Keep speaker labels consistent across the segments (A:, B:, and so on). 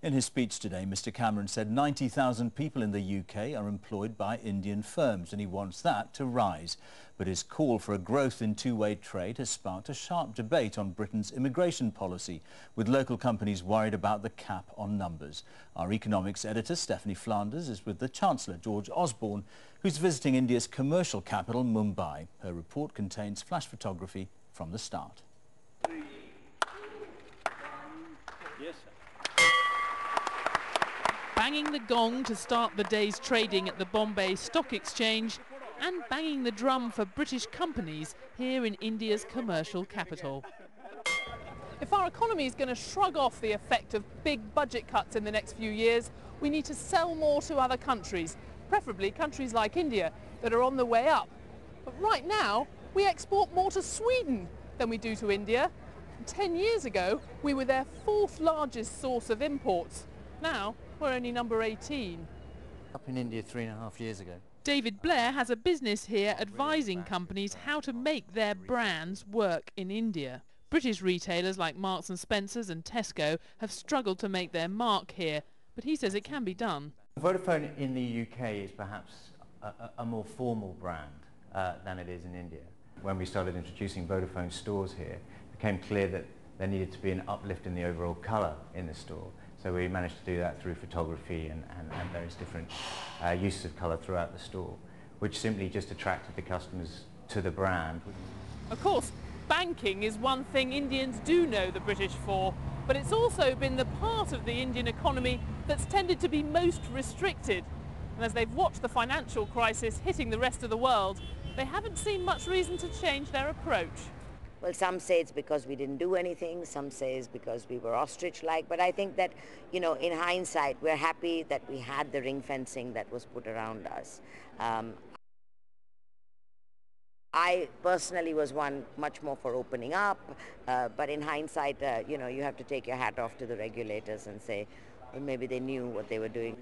A: In his speech today, Mr Cameron said 90,000 people in the UK are employed by Indian firms and he wants that to rise. But his call for a growth in two-way trade has sparked a sharp debate on Britain's immigration policy, with local companies worried about the cap on numbers. Our economics editor, Stephanie Flanders, is with the Chancellor, George Osborne, who's visiting India's commercial capital, Mumbai. Her report contains flash photography from the start.
B: Yes, sir.
C: Banging the gong to start the day's trading at the Bombay Stock Exchange and banging the drum for British companies here in India's commercial capital. If our economy is going to shrug off the effect of big budget cuts in the next few years, we need to sell more to other countries, preferably countries like India that are on the way up. But right now, we export more to Sweden than we do to India. 10 years ago, we were their fourth largest source of imports. Now, we're only number 18.
D: Up in India 3.5 years ago.
C: David Blair has a business here advising companies how to make their brands work in India. British retailers like Marks and Spencer's and Tesco have struggled to make their mark here, but he says it can be done.
D: Vodafone in the UK is perhaps a more formal brand than it is in India. When we started introducing Vodafone stores here, it became clear that there needed to be an uplift in the overall colour in the store. So we managed to do that through photography and various different uses of colour throughout the store, which simply just attracted the customers to the brand.
C: Of course, banking is one thing Indians do know the British for, but it's also been the part of the Indian economy that's tended to be most restricted. And as they've watched the financial crisis hitting the rest of the world, they haven't seen much reason to change their approach.
E: Well, some say it's because we didn't do anything, some say it's because we were ostrich-like, but I think that, you know, in hindsight, we're happy that we had the ring fencing that was put around us. I personally was one much more for opening up, but in hindsight, you know, you have to take your hat off to the regulators and say, well, maybe they knew what they were doing.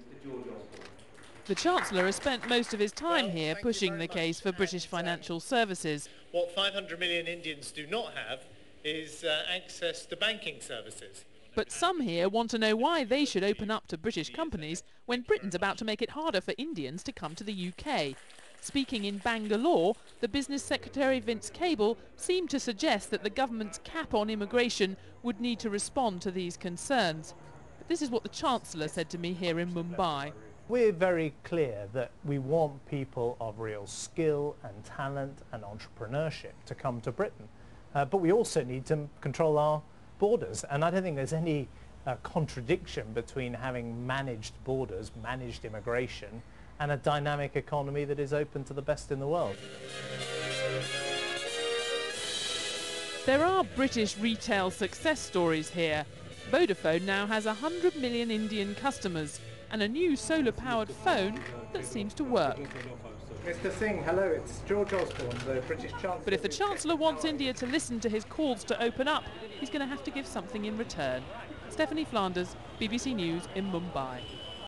C: The Chancellor has spent most of his time here pushing the case for British financial services.
F: What 500 million Indians do not have is access to banking services.
C: But some here want to know why they should open up to British companies when Britain's about to make it harder for Indians to come to the UK. Speaking in Bangalore, the Business Secretary Vince Cable seemed to suggest that the government's cap on immigration would need to respond to these concerns. But this is what the Chancellor said to me here in Mumbai.
G: We're very clear that we want people of real skill and talent and entrepreneurship to come to Britain. But we also need to control our borders. And I don't think there's any contradiction between having managed borders, managed immigration, and a dynamic economy that is open to the best in the world.
C: There are British retail success stories here. Vodafone now has 100 million Indian customers and a new solar-powered phone that seems to work.
G: Mr Singh, hello, it's George Osborne, the British Chancellor.
C: But if the Chancellor wants India to listen to his calls to open up, he's going to have to give something in return. Stephanie Flanders, BBC News in Mumbai.